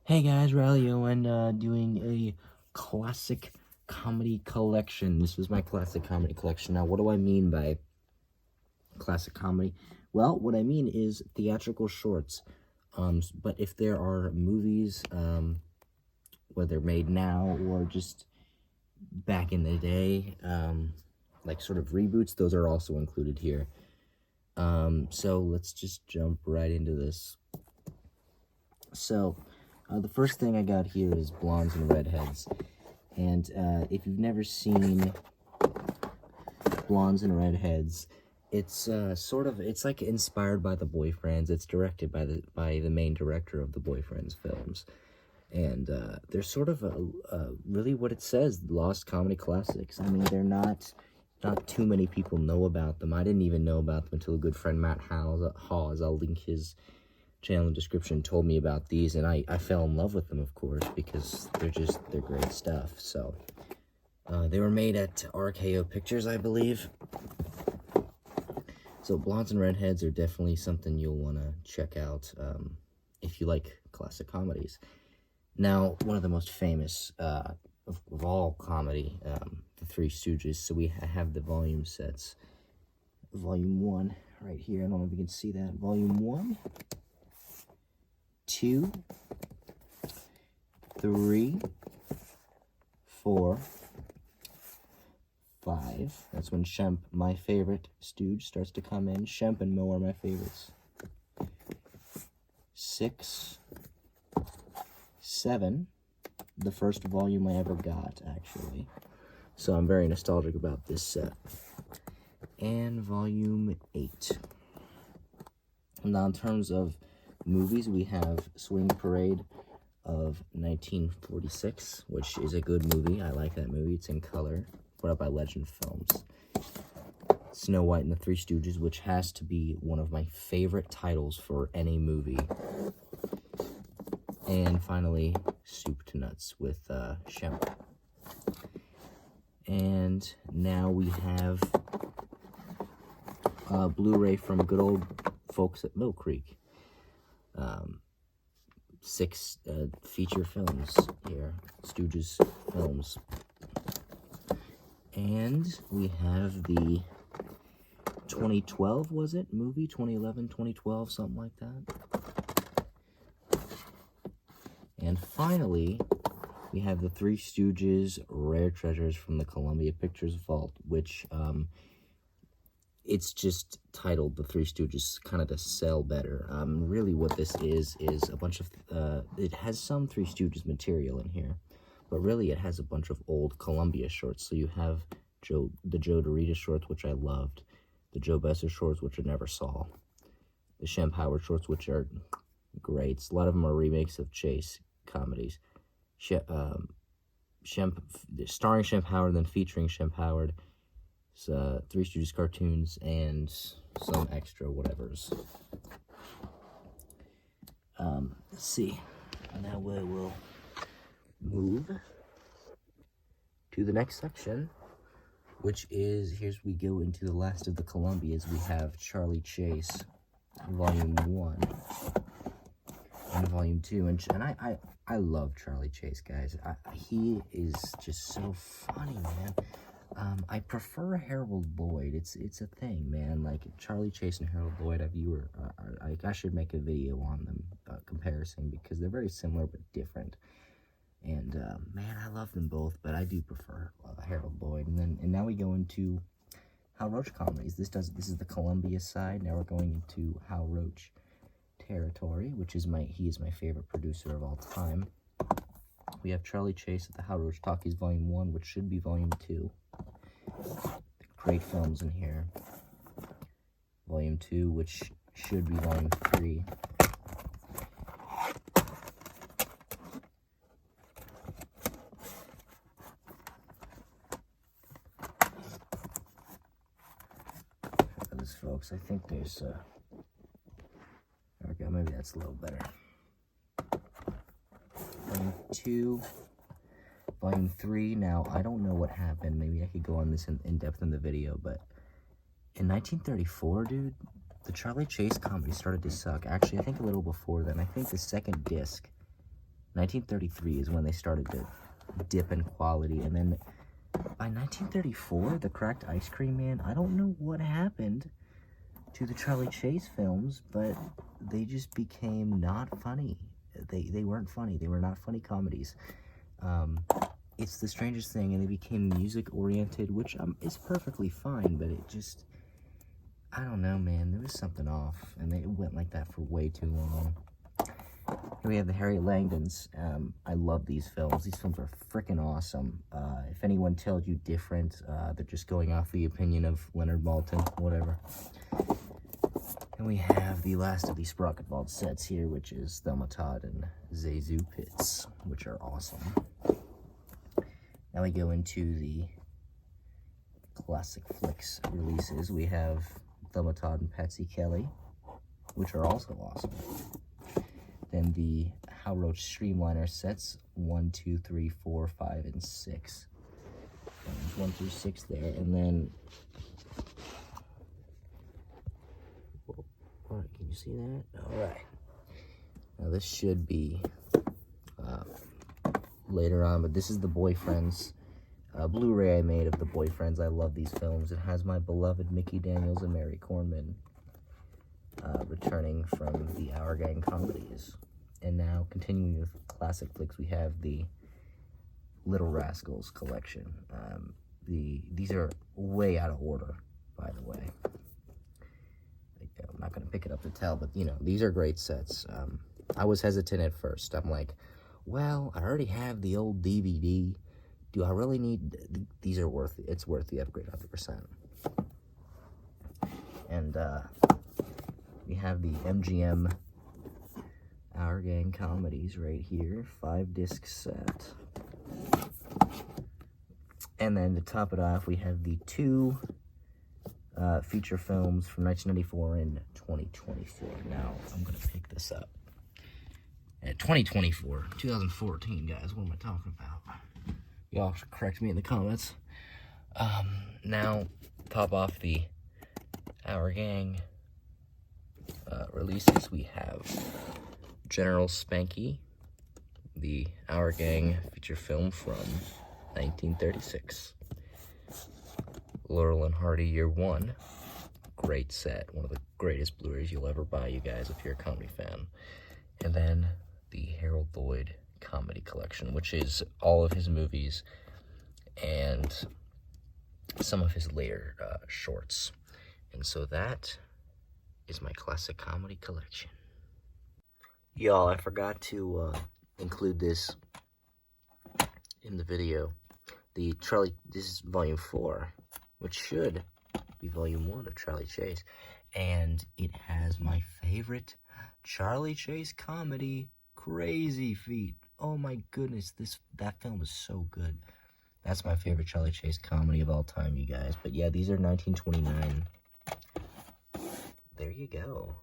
Hey guys, Rally Owen doing a classic comedy collection. This was my classic comedy collection. Now, what do I mean by classic comedy? Well, what I mean is theatrical shorts. But if there are movies, whether made now or just back in the day, like sort of reboots, those are also included here. So let's just jump right into this. So, the first thing I got here is Blondes and Redheads. And if you've never seen Blondes and Redheads, it's it's like inspired by The Boyfriends. It's directed by the main director of The Boyfriends films. And they're sort of really what it says, lost comedy classics. I mean, they're not too many people know about them. I didn't even know about them until a good friend, Matt Hawes, I'll link his channel description, told me about these, and I fell in love with them, of course, because they're great stuff. So they were made at RKO Pictures, I believe. So Blondes and Redheads are definitely something you'll want to check out if you like classic comedies. Now, one of the most famous of all comedy, The Three Stooges. So we have the volume sets. Volume 1 right here. I don't know if you can see that. Volume 1. 2, 3, 4, 5. That's when Shemp, my favorite stooge, starts to come in. Shemp and Moe are my favorites. 6, 7. The first volume I ever got, actually. So I'm very nostalgic about this set. And volume 8. Now, in terms of movies, we have Swing Parade of 1946, which is a good movie. I like that movie. It's in color, put up by Legend Films. Snow White and the Three Stooges, which has to be one of my favorite titles for any movie. And finally, Soup to Nuts with Shemp. And now we have Blu-ray from good old folks at Mill Creek. 6 feature films here, Stooges films. And we have the 2012, was it? Movie, 2011, 2012, something like that. And finally, we have the Three Stooges Rare Treasures from the Columbia Pictures Vault, which, it's just titled The Three Stooges, kind of to sell better. Really what this is a bunch of, it has some Three Stooges material in here, but really it has a bunch of old Columbia shorts. So you have the Joe DeRita shorts, which I loved, the Joe Besser shorts, which I never saw, the Shemp Howard shorts, which are great. A lot of them are remakes of Chase comedies. Shemp, starring Shemp Howard, then featuring Shemp Howard. Three Stooges cartoons and some extra whatevers. Let's see. Now we will move to the next section, which is, here's we go into the last of the Columbias. We have Charlie Chase, Volume 1 and Volume 2. And I love Charlie Chase, guys. He is just so funny, man. I prefer Harold Lloyd. It's a thing, man. Like Charlie Chase and Harold Lloyd, I should make a video on them, comparison, because they're very similar but different. And man, I love them both, but I do prefer Harold Lloyd. And now we go into Hal Roach comedies. This is the Columbia side. Now we're going into Hal Roach territory, which is he is my favorite producer of all time. We have Charlie Chase at the Hal Roach Talkies Volume 1, which should be Volume 2. Great films in here. Volume 2, which should be Volume 3. For this, folks, I think there's there we go, maybe that's a little better. Volume 2. Volume 3, now, I don't know what happened. Maybe I could go on this in depth in the video, but in 1934, dude, the Charlie Chase comedy started to suck. Actually, I think a little before then. I think the second disc 1933 is when they started to dip in quality, and then by 1934, The Cracked Ice Cream Man, I don't know what happened to the Charlie Chase films, but they just became not funny. They weren't funny. They were not funny comedies. It's the strangest thing, and they became music-oriented, which is perfectly fine, but it just, I don't know, man. There was something off, and it went like that for way too long. Here we have the Harry Langdons. I love these films. These films are freaking awesome. If anyone tells you different, they're just going off the opinion of Leonard Maltin, whatever. And we have the last of these Sprockenwald sets here, which is Thelma Todd and Zazu Pitts, which are awesome. Now we go into the classic flicks releases. We have Thelma Todd and Patsy Kelly, which are also awesome. Then the Hal Roach Streamliner sets 1, 2, 3, 4, 5, and 6. There's 1 through 6 there, and then alright, can you see that? Alright. Now this should be later on, but this is the Boyfriends Blu-ray I made of the Boyfriends. I love these films. It has my beloved Mickey Daniels and Mary Cornman returning from the Our Gang comedies. And now, continuing with classic flicks, we have the Little Rascals collection. These are way out of order, by the way. I'm not going to pick it up to tell, but, you know, these are great sets. I was hesitant at first. I'm like, well, I already have the old DVD. Do I really need... These are worth... It's worth the upgrade 100%. And, we have the MGM Our Gang comedies right here, 5-disc set. And then to top it off, we have the 2 feature films from 1994 and 2024. Now, I'm going to pick this up. 2024, 2014, guys, what am I talking about? Y'all should correct me in the comments. Now, top off the Our Gang releases, we have General Spanky, the Our Gang feature film from 1936. Laurel and Hardy Year One, great set, one of the greatest Blu-rays you'll ever buy, you guys, if you're a comedy fan. And then the Harold Lloyd Comedy Collection, which is all of his movies and some of his later shorts. And so that is my classic comedy collection. Y'all, I forgot to include this in the video. This is volume 4, which should be volume 1 of Charlie Chase. And it has my favorite Charlie Chase comedy, Crazy Feet. Oh my goodness, that film is so good. That's my favorite Charlie Chase comedy of all time, you guys. But yeah, these are 1929. There you go.